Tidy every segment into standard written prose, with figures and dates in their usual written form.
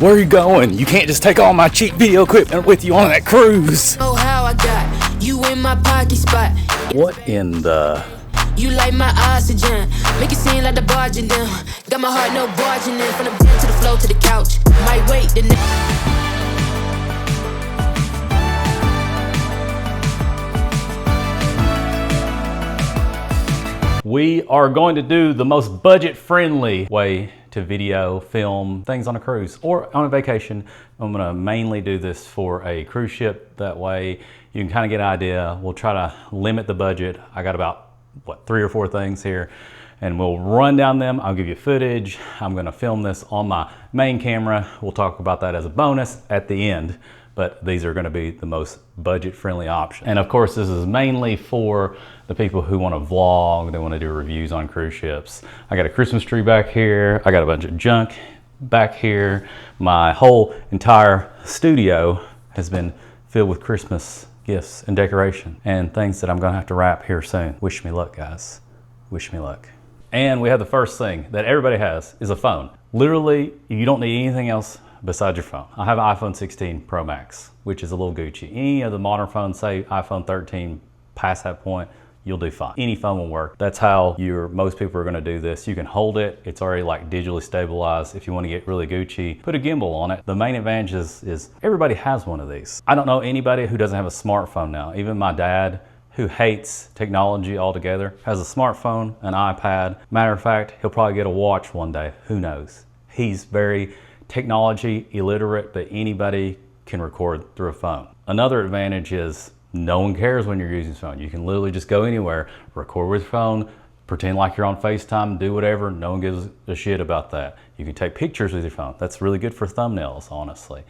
Where are you going? You can't just take all my cheap video equipment with you on that cruise. Oh, how I got you in my pocket spot. What in the... You like my oxygen, make it seem like the barging down. Got my heart no barging in, from the bed to the floor to the couch. Might wait the We are going to do the most budget-friendly way to video, film things on a cruise or on a vacation. I'm gonna mainly do this for a cruise ship. That way you can kind of get an idea. We'll try to limit the budget. I got about, what, 3 or 4 things here, and we'll run down them. I'll give you footage. I'm gonna film this on my main camera. We'll talk about that as a bonus at the end, but these are gonna be the most budget-friendly option. And of course, this is mainly for the people who wanna vlog, they wanna do reviews on cruise ships. I got a Christmas tree back here. I got a bunch of junk back here. My whole entire studio has been filled with Christmas gifts and decoration and things that I'm gonna have to wrap here soon. Wish me luck, guys. Wish me luck. And we have the first thing that everybody has is a phone. Literally, you don't need anything else besides your phone. I have an iPhone 16 Pro Max, which is a little Gucci. Any of the modern phones, say iPhone 13, past that point, you'll do fine. Any phone will work. That's how most people are gonna do this. You can hold it. It's already like digitally stabilized. If you wanna get really Gucci, put a gimbal on it. The main advantage is everybody has one of these. I don't know anybody who doesn't have a smartphone now. Even my dad, who hates technology altogether, has a smartphone, an iPad. Matter of fact, he'll probably get a watch one day. Who knows? He's very technology illiterate, but anybody can record through a phone. Another advantage is no one cares when you're using your phone. You can literally just go anywhere, record with your phone, pretend like you're on FaceTime, do whatever. No one gives a shit about that. You can take pictures with your phone. That's really good for thumbnails, honestly.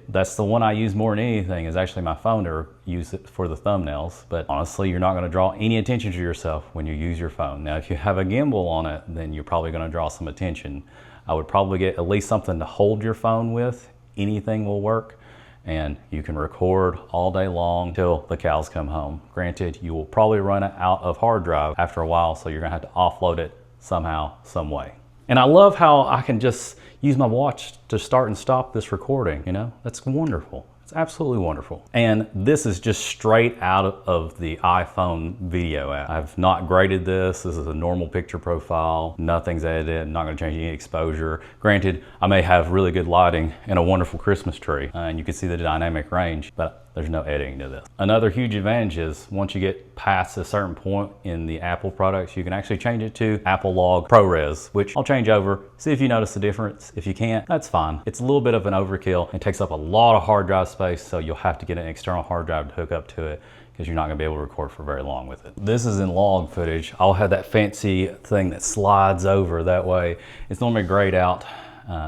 That's the one I use more than anything, is actually my phone to use it for the thumbnails. But honestly, you're not gonna draw any attention to yourself when you use your phone. Now, if you have a gimbal on it, then you're probably gonna draw some attention. I would probably get at least something to hold your phone with. Anything will work. And you can record all day long till the cows come home. Granted, you will probably run out of hard drive after a while, so you're gonna have to offload it somehow, some way. And I love how I can just use my watch to start and stop this recording, you know? That's wonderful. It's absolutely wonderful. And this is just straight out of the iPhone video app. I've not graded this. This is a normal picture profile. Nothing's edited. I'm not gonna change any exposure. Granted, I may have really good lighting and a wonderful Christmas tree, and you can see the dynamic range, but there's no editing to this. Another huge advantage is once you get past a certain point in the Apple products, you can actually change it to Apple Log ProRes, which I'll change over, see if you notice the difference. If you can't, that's fine. It's a little bit of an overkill. It takes up a lot of hard drive space, so you'll have to get an external hard drive to hook up to it because you're not gonna be able to record for very long with it. This is in log footage. I'll have that fancy thing that slides over that way. It's normally grayed out.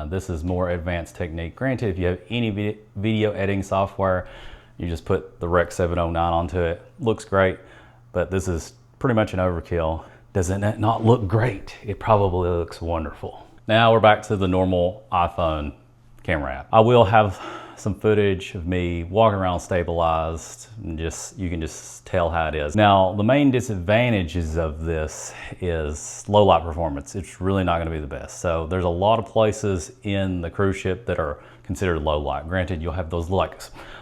This is more advanced technique. Granted, if you have any video editing software, you just put the Rec 709 onto it. Looks great, but this is pretty much an overkill. Does it not look great? It probably looks wonderful. Now we're back to the normal iPhone camera app. I will have some footage of me walking around stabilized, and you can just tell how it is. Now, the main disadvantages of this is low light performance. It's really not gonna be the best. So there's a lot of places in the cruise ship that are considered low light. Granted, you'll have those like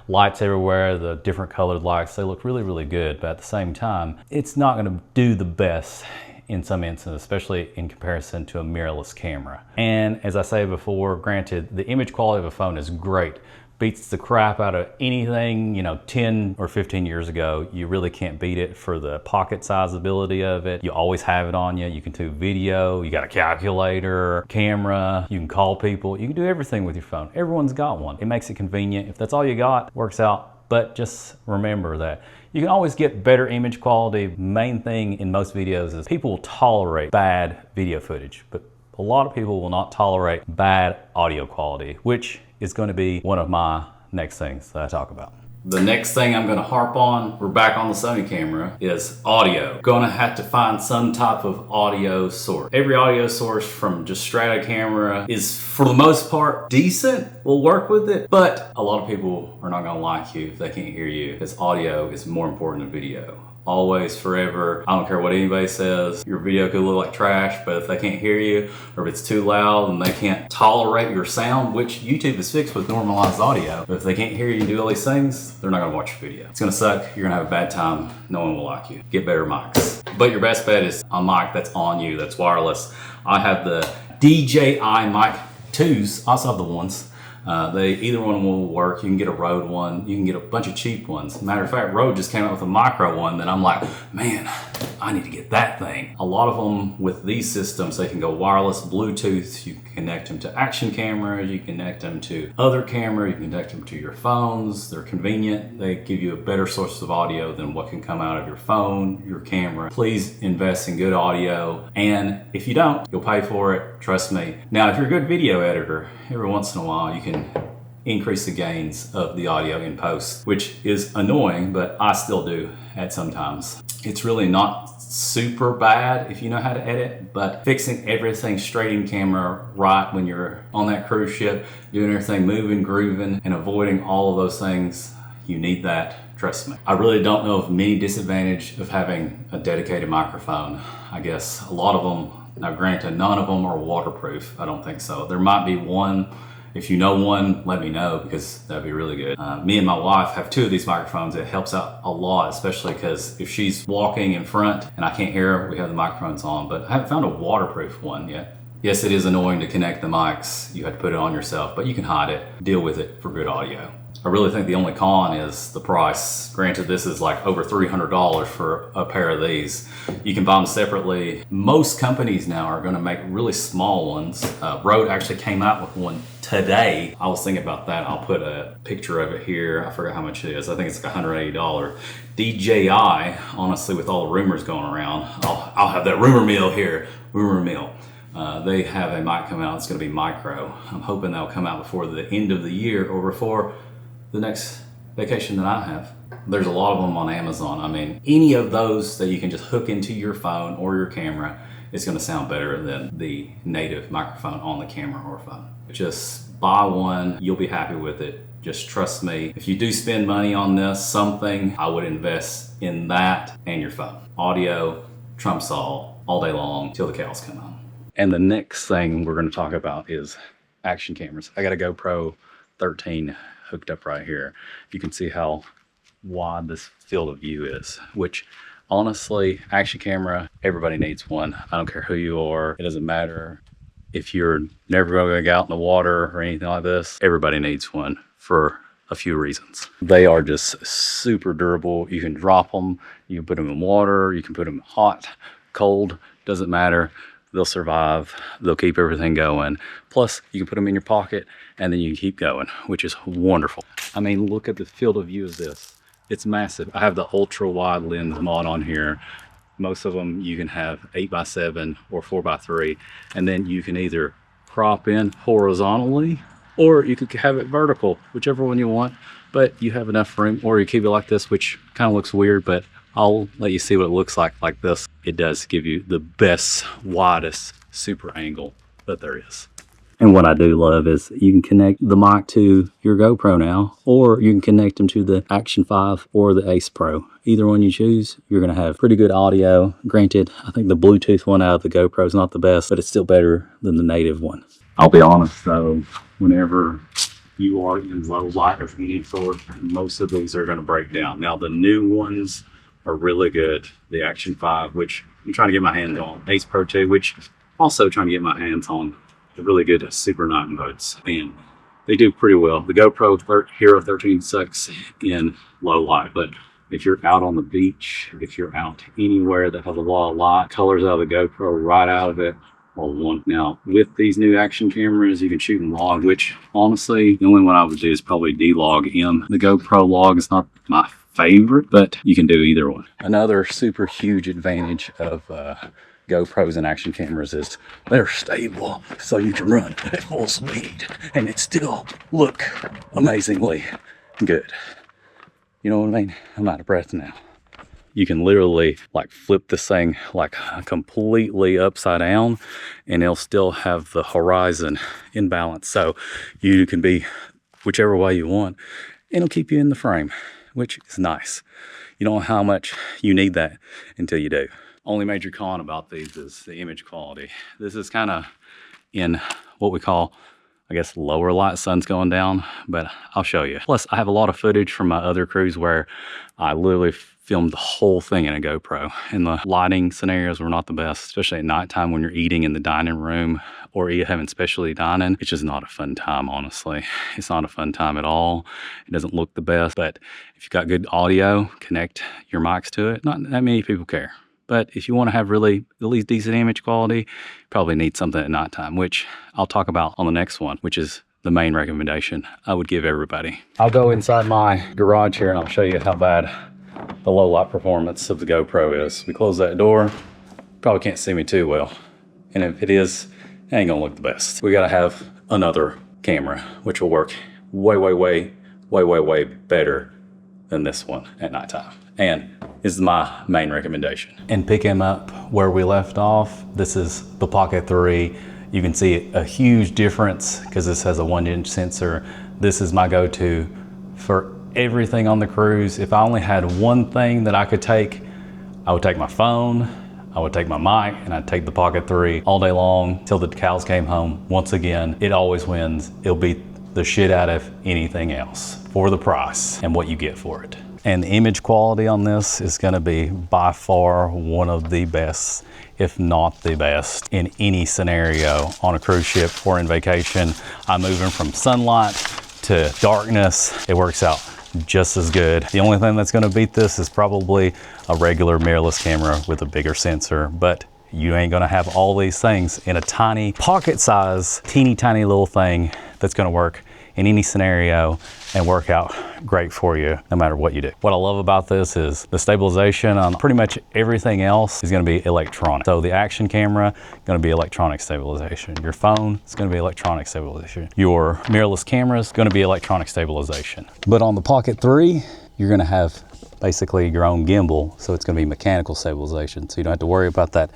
lights everywhere, the different colored lights. They look really, really good, but at the same time, it's not gonna do the best in some instances, especially in comparison to a mirrorless camera. And as I said before, granted, the image quality of a phone is great. Beats the crap out of anything, you know, 10 or 15 years ago. You really can't beat it for the pocket sizability of it. You always have it on you. You can do video, you got a calculator, camera, you can call people. You can do everything with your phone. Everyone's got one. It makes it convenient. If that's all you got, works out. But just remember that you can always get better image quality. Main thing in most videos is people will tolerate bad video footage, but a lot of people will not tolerate bad audio quality, which is going to be one of my next things that I talk about. The next thing I'm going to harp on, we're back on the Sony camera, is audio. Going to have to find some type of audio source. Every audio source from just straight out camera is, for the most part, decent. We'll work with it, but a lot of people are not going to like you if they can't hear you, because audio is more important than video. always, forever. I don't care what anybody says. Your video could look like trash, but if they can't hear you, or if it's too loud and they can't tolerate your sound, which YouTube is fixed with normalized audio, but if they can't hear you do all these things, they're not gonna watch your video. It's gonna suck, you're gonna have a bad time, no one will like you. Get better mics. But your best bet is a mic that's on you, that's wireless. I have the DJI Mic 2s, I also have the ones. Either one will work. You can get a Rode one. You can get a bunch of cheap ones. Matter of fact, Rode just came out with a micro one that I'm like, man, I need to get that thing. A lot of them with these systems, they can go wireless, Bluetooth. You can connect them to action cameras. You can connect them to other cameras. You can connect them to your phones. They're convenient. They give you a better source of audio than what can come out of your phone, your camera. Please invest in good audio. And if you don't, you'll pay for it. Trust me. Now, if you're a good video editor, every once in a while, you can increase the gains of the audio in post, which is annoying, but I still do at sometimes. It's really not super bad if you know how to edit, but fixing everything straight in camera right when you're on that cruise ship, doing everything moving, grooving, and avoiding all of those things, you need that. Trust me. I really don't know of many disadvantage of having a dedicated microphone. I guess a lot of them, now granted, none of them are waterproof. I don't think so. There might be one. If you know one, let me know, because that'd be really good. Me and my wife have 2 of these microphones. It helps out a lot, especially because if she's walking in front and I can't hear her, we have the microphones on, but I haven't found a waterproof one yet. Yes, it is annoying to connect the mics. You have to put it on yourself, but you can hide it, deal with it for good audio. I really think the only con is the price. Granted, this is like over $300 for a pair of these. You can buy them separately. Most companies now are gonna make really small ones. Rode actually came out with one today. I was thinking about that. I'll put a picture of it here. I forgot how much it is. I think it's like $180. DJI, honestly, with all the rumors going around, I'll have that rumor mill here, rumor mill. They have a mic coming out. It's gonna be micro. I'm hoping that'll come out before the end of the year or before the next vacation that I have. There's a lot of them on Amazon. I mean, any of those that you can just hook into your phone or your camera, it's gonna sound better than the native microphone on the camera or phone. Just buy one, you'll be happy with it. Just trust me. If you do spend money on this, something, I would invest in that and your phone. Audio trumps all day long till the cows come home. And the next thing we're gonna talk about is action cameras. I got a GoPro 13 hooked up right here. You can see how wide this field of view is, which honestly, action camera, everybody needs one. I don't care who you are. It doesn't matter if you're never going to go out in the water or anything like this. Everybody needs one for a few reasons. They are just super durable. You can drop them, you can put them in water, you can put them hot, cold, doesn't matter. They'll survive. They'll keep everything going. Plus, you can put them in your pocket and then you can keep going, which is wonderful. I mean, look at the field of view of this. It's massive. I have the ultra wide lens mod on here. Most of them you can have 8x7 or 4x3, and then you can either crop in horizontally or you could have it vertical, whichever one you want, but you have enough room, or you keep it like this, which kind of looks weird, but I'll let you see what it looks like this. It does give you the best, widest super angle that there is. And what I do love is you can connect the mic to your GoPro now, or you can connect them to the Action 5 or the Ace Pro. Either one you choose, you're gonna have pretty good audio. Granted, I think the Bluetooth one out of the GoPro is not the best, but it's still better than the native one. I'll be honest though, whenever you are in low light of any sort, most of these are gonna break down. Now the new ones are really good. The Action 5, which I'm trying to get my hands on. Ace Pro 2, which I'm also trying to get my hands on. They're really good at super night modes, and they do pretty well. The GoPro Hero 13 sucks in low light, but if you're out on the beach, if you're out anywhere that has a lot of light, colors out of the GoPro right out of it are one. Now, with these new action cameras, you can shoot in log, which honestly, the only one I would do is probably D-Log M. The GoPro log is not my favorite, but you can do either one. Another super huge advantage of GoPros and action cameras is they're stable, so you can run at full speed and it still look amazingly good. You know what I mean? I'm out of breath now. You can literally like flip this thing like completely upside down and it'll still have the horizon in balance. So you can be whichever way you want and it'll keep you in the frame, which is nice. You don't know how much you need that until you do. Only major con about these is the image quality. This is kind of in what we call, I guess, lower light. Sun's going down, but I'll show you. Plus, I have a lot of footage from my other crews where I literally filmed the whole thing in a GoPro, and the lighting scenarios were not the best, especially at nighttime when you're eating in the dining room or you having specialty dining. It's just not a fun time, honestly. It's not a fun time at all. It doesn't look the best, but if you've got good audio, connect your mics to it. Not that many people care. But if you want to have really at least decent image quality, you probably need something at nighttime, which I'll talk about on the next one, which is the main recommendation I would give everybody. I'll go inside my garage here and I'll show you how bad the low light performance of the GoPro is. We close that door, probably can't see me too well. And if it is, it ain't gonna look the best. We gotta have another camera, which will work way better than this one at nighttime. And is my main recommendation. And pick him up where we left off. This is the Pocket 3. You can see a huge difference because this has a 1-inch sensor. This is my go-to for everything on the cruise. If I only had one thing that I could take, I would take my phone, I would take my mic, and I'd take the Pocket 3 all day long till the cows came home. Once again, it always wins. It'll beat the shit out of anything else for the price and what you get for it. And the image quality on this is gonna be by far one of the best, if not the best, in any scenario on a cruise ship or in vacation. I'm moving from sunlight to darkness. It works out just as good. The only thing that's gonna beat this is probably a regular mirrorless camera with a bigger sensor, but you ain't gonna have all these things in a tiny pocket size, teeny tiny little thing that's gonna work in any scenario and work out great for you no matter what you do. What I love about this is the stabilization on pretty much everything else is gonna be electronic. So the action camera, gonna be electronic stabilization. Your phone is gonna be electronic stabilization. Your mirrorless camera is gonna be electronic stabilization. But on the Pocket 3, you're gonna have basically your own gimbal, so it's gonna be mechanical stabilization. So you don't have to worry about that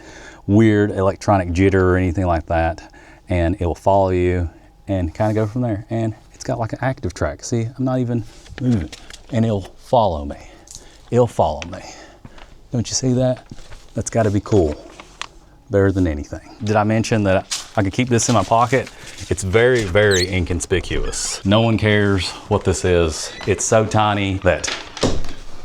weird electronic jitter or anything like that. And it will follow you and kind of go from there. And it's got like an active track. See, I'm not even moving. And it'll follow me. It'll follow me. Don't you see that? That's gotta be cool. Better than anything. Did I mention that I could keep this in my pocket? It's very, very inconspicuous. No one cares what this is. It's so tiny that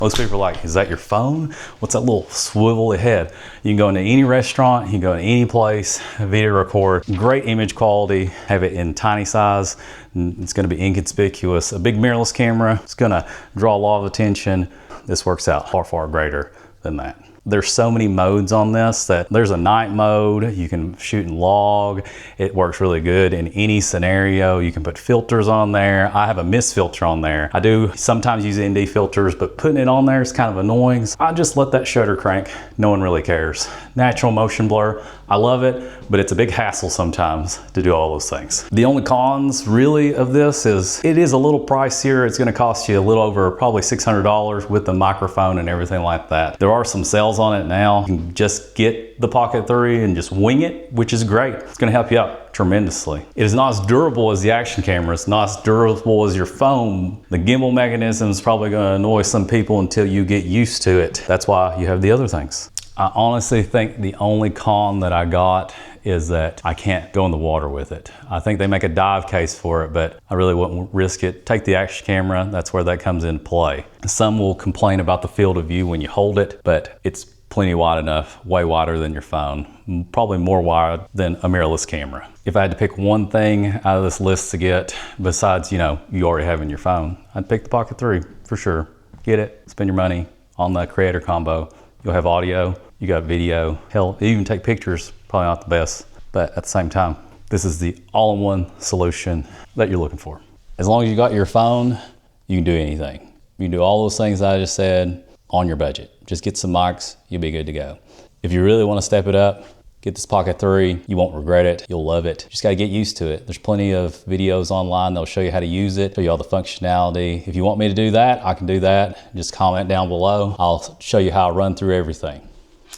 most people are like, is that your phone? What's that little swivel head? You can go into any restaurant, you can go into any place, video record, great image quality, have it in tiny size. It's gonna be inconspicuous. A big mirrorless camera, it's gonna draw a lot of attention. This works out far, far greater than that. There's so many modes on this that there's a night mode, you can shoot and log. It works really good in any scenario. You can put filters on there. I have a mist filter on there. I do sometimes use ND filters, but putting it on there is kind of annoying. So I just let that shutter crank. No one really cares. Natural motion blur, I love it, but it's a big hassle sometimes to do all those things. The only cons really of this is it is a little pricier. It's gonna cost you a little over probably $600 with the microphone and everything like that. There are some sales on it now. You can just get the Pocket 3 and just wing it, which is great. It's gonna help you out tremendously. It is not as durable as the action camera. It's not as durable as your phone. The gimbal mechanism is probably gonna annoy some people until you get used to it. That's why you have the other things. I honestly think the only con that I got is that I can't go in the water with it. I think they make a dive case for it, but I really wouldn't risk it. Take the action camera, that's where that comes into play. Some will complain about the field of view when you hold it, but it's plenty wide enough, way wider than your phone, probably more wide than a mirrorless camera. If I had to pick one thing out of this list to get, besides, you already have in your phone, I'd pick the Pocket 3 for sure. Get it, spend your money on the creator combo. You'll have audio, you got video, hell, you even take pictures, probably not the best, but at the same time, this is the all-in-one solution that you're looking for. As long as you got your phone, you can do anything. You can do all those things I just said on your budget. Just get some mics, you'll be good to go. If you really want to step it up, get this Pocket 3. You won't regret it. You'll love it. You just got to get used to it. There's plenty of videos online. They'll show you how to use it, show you all the functionality. If you want me to do that, I can do that. Just comment down below. I'll show you how I run through everything.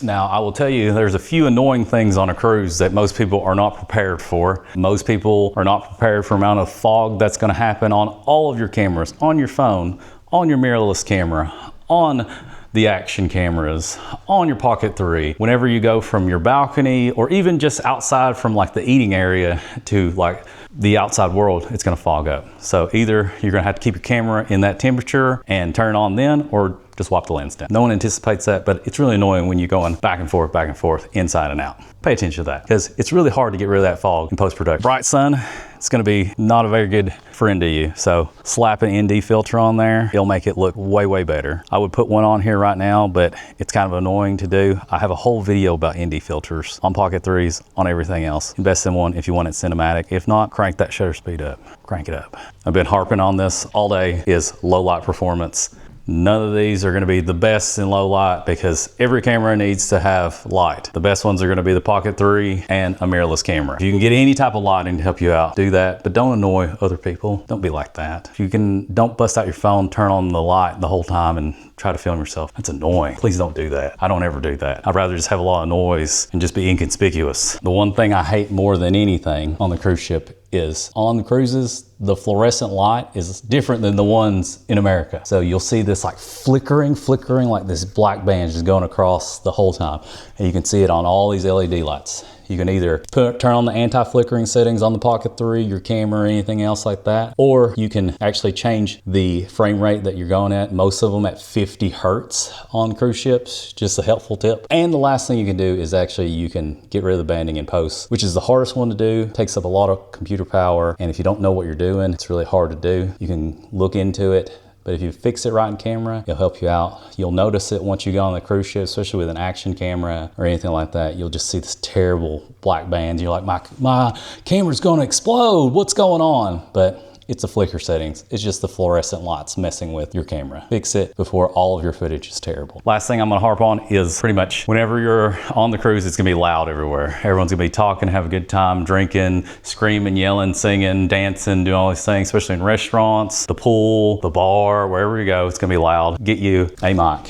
Now, I will tell you, there's a few annoying things on a cruise that most people are not prepared for. Most people are not prepared for the amount of fog that's going to happen on all of your cameras, on your phone, on your mirrorless camera, on the action cameras on your Pocket 3. Whenever you go from your balcony or even just outside from like the eating area to like the outside world, it's gonna fog up. So either you're gonna have to keep your camera in that temperature and turn it on then, or just swap the lens down. No one anticipates that, but it's really annoying when you're going back and forth, inside and out. Pay attention to that, because it's really hard to get rid of that fog in post-production. Bright sun, it's gonna be not a very good friend to you. So slap an ND filter on there, it'll make it look way, way better. I would put one on here right now, but it's kind of annoying to do. I have a whole video about ND filters on Pocket 3s, on everything else. Invest in one if you want it cinematic. If not, crank that shutter speed up, crank it up. I've been harping on this all day, is low light performance. None of these are gonna be the best in low light because every camera needs to have light. The best ones are gonna be the Pocket 3 and a mirrorless camera. If you can get any type of lighting to help you out, do that, but don't annoy other people. Don't be like that. If you can, don't bust out your phone, turn on the light the whole time and try to film yourself. That's annoying. Please don't do that. I don't ever do that. I'd rather just have a lot of noise and just be inconspicuous. The one thing I hate more than anything on the cruise ship is on the cruises, the fluorescent light is different than the ones in America. So you'll see this like flickering, like this black band just going across the whole time. And you can see it on all these LED lights. You can either turn on the anti-flickering settings on the Pocket 3, your camera, or anything else like that, or you can actually change the frame rate that you're going at, most of them at 50 Hertz on cruise ships, just a helpful tip. And the last thing you can do is actually you can get rid of the banding in post, which is the hardest one to do, takes up a lot of computer power, and if you don't know what you're doing, it's really hard to do. You can look into it, but if you fix it right in camera, it'll help you out. You'll notice it once you go on the cruise ship, especially with an action camera or anything like that. You'll just see this terrible black band. You're like, my camera's gonna explode. What's going on? But it's the flicker settings. It's just the fluorescent lights messing with your camera. Fix it before all of your footage is terrible. Last thing I'm gonna harp on is pretty much whenever you're on the cruise, it's gonna be loud everywhere. Everyone's gonna be talking, have a good time, drinking, screaming, yelling, singing, dancing, doing all these things, especially in restaurants, the pool, the bar, wherever you go, it's gonna be loud. Get you a mic.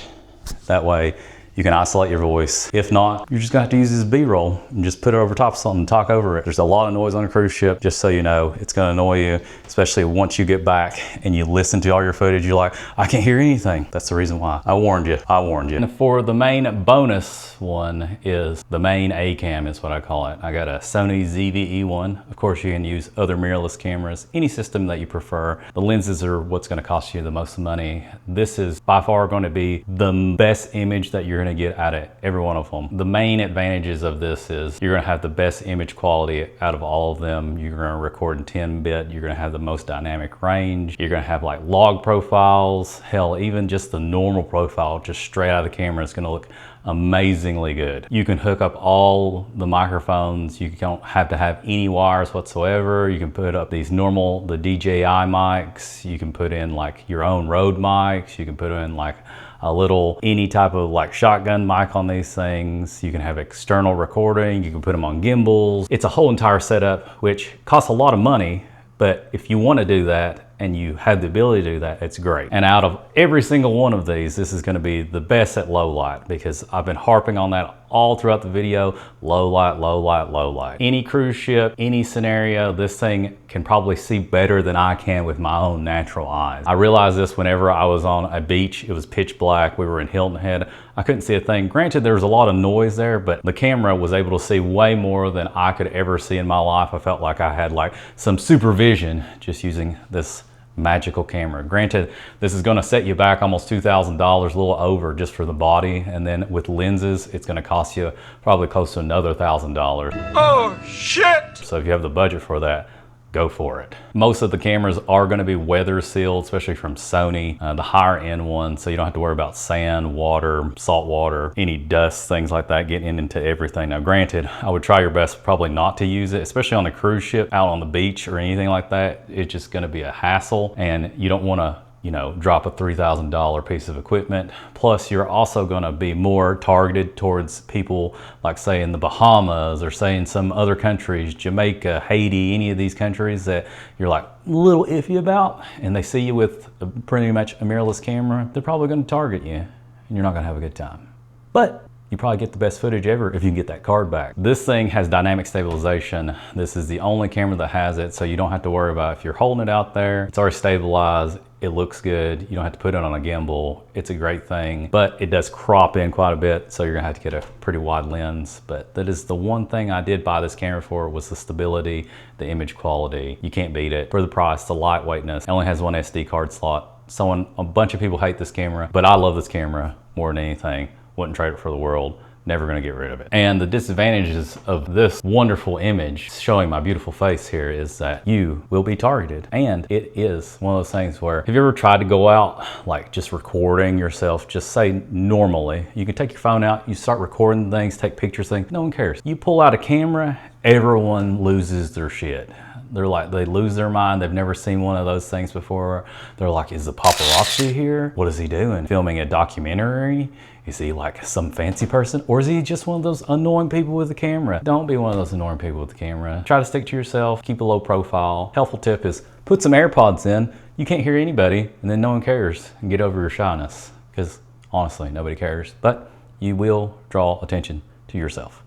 That way, you can isolate your voice. If not, you're just gonna have to use this B-roll and just put it over top of something and talk over it. There's a lot of noise on a cruise ship, just so you know. It's gonna annoy you, especially once you get back and you listen to all your footage, you're like, I can't hear anything. That's the reason why. I warned you, I warned you. And for the main bonus one is the main A cam is what I call it. I got a Sony ZV-E one. Of course, you can use other mirrorless cameras, any system that you prefer. The lenses are what's gonna cost you the most money. This is by far gonna be the best image that you're gonna get out of every one of them. The main advantages of this is you're gonna have the best image quality out of all of them. You're gonna record in 10-bit. You're gonna have the most dynamic range. You're gonna have like log profiles. Hell, even just the normal profile, just straight out of the camera, is gonna look amazingly good. You can hook up all the microphones. You don't have to have any wires whatsoever. You can put up these normal, the DJI mics. You can put in like your own Rode mics. You can put in like a little, any type of like shotgun mic on these things. You can have external recording. You can put them on gimbals. It's a whole entire setup, which costs a lot of money, but if you want to do that and you have the ability to do that, it's great. And out of every single one of these, this is gonna be the best at low light, because I've been harping on that all throughout the video. Low light, low light, low light. Any cruise ship, any scenario, this thing can probably see better than I can with my own natural eyes. I realized this whenever I was on a beach. It was pitch black. We were in Hilton Head. I couldn't see a thing. Granted, there was a lot of noise there, but the camera was able to see way more than I could ever see in my life. I felt like I had like some supervision just using this magical camera. Granted, this is gonna set you back almost $2,000, a little over, just for the body. And then with lenses, it's gonna cost you probably close to another $1,000. Oh, shit! So if you have the budget for that, go for it. Most of the cameras are gonna be weather sealed, especially from Sony, the higher end ones, so you don't have to worry about sand, water, salt water, any dust, things like that getting into everything. Now granted, I would try your best probably not to use it, especially on a cruise ship, out on the beach or anything like that. It's just gonna be a hassle, and you don't wanna, you know, drop a $3,000 piece of equipment. Plus, you're also gonna be more targeted towards people like, say, in the Bahamas, or say in some other countries, Jamaica, Haiti, any of these countries that you're like a little iffy about, and they see you with pretty much a mirrorless camera, they're probably gonna target you, and you're not gonna have a good time. But you probably get the best footage ever if you can get that card back. This thing has dynamic stabilization. This is the only camera that has it, so you don't have to worry about if you're holding it out there, it's already stabilized, it looks good, you don't have to put it on a gimbal. It's a great thing, but it does crop in quite a bit, so you're gonna have to get a pretty wide lens. But that is the one thing I did buy this camera for, was the stability, the image quality. You can't beat it. For the price, the lightweightness. It only has one SD card slot. A bunch of people hate this camera, but I love this camera more than anything. Wouldn't trade it for the world. Never gonna get rid of it. And the disadvantages of this wonderful image showing my beautiful face here is that you will be targeted. And it is one of those things where, have you ever tried to go out, like just recording yourself, just say normally, you can take your phone out, you start recording things, take pictures, things, no one cares. You pull out a camera, everyone loses their shit. They're like, they lose their mind. They've never seen one of those things before. They're like, is the paparazzi here? What is he doing? Filming a documentary? Is he like some fancy person? Or is he just one of those annoying people with a camera? Don't be one of those annoying people with the camera. Try to stick to yourself, keep a low profile. Helpful tip is put some AirPods in. You can't hear anybody and then no one cares, and get over your shyness. Because honestly, nobody cares, but you will draw attention to yourself.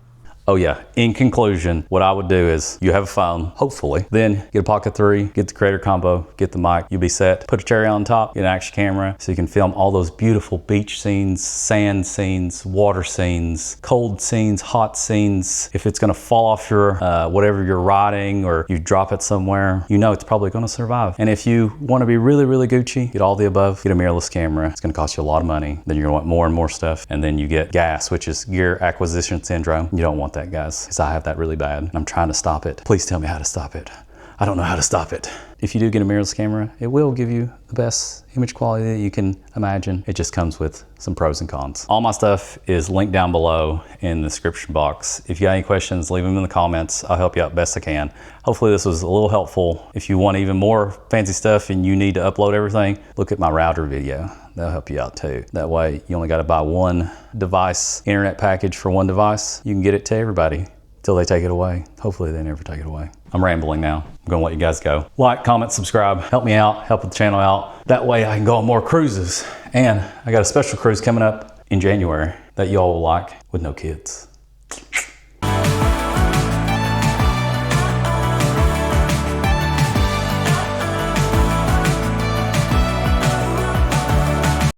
Oh yeah, in conclusion, what I would do is, you have a phone, hopefully, then get a Pocket 3, get the Creator Combo, get the mic, you'll be set. Put a cherry on top, get an action camera, so you can film all those beautiful beach scenes, sand scenes, water scenes, cold scenes, hot scenes. If it's gonna fall off your, whatever you're riding, or you drop it somewhere, you know it's probably gonna survive. And if you wanna be really, really Gucci, get all the above, get a mirrorless camera. It's gonna cost you a lot of money. Then you're gonna want more and more stuff. And then you get GAS, which is gear acquisition syndrome. You don't want that, guys, because I have that really bad and I'm trying to stop it. Please tell me how to stop it. I don't know how to stop it. If you do get a mirrorless camera, it will give you the best image quality that you can imagine. It just comes with some pros and cons. All my stuff is linked down below in the description box. If you got any questions, leave them in the comments. I'll help you out best I can. Hopefully this was a little helpful. If you want even more fancy stuff and you need to upload everything, look at my router video. That'll help you out too. That way you only got to buy one device, internet package for one device. You can get it to everybody till they take it away. Hopefully they never take it away. I'm rambling now. I'm gonna let you guys go. Like, comment, subscribe, help me out, help the channel out. That way I can go on more cruises. And I got a special cruise coming up in January that y'all will like, with no kids.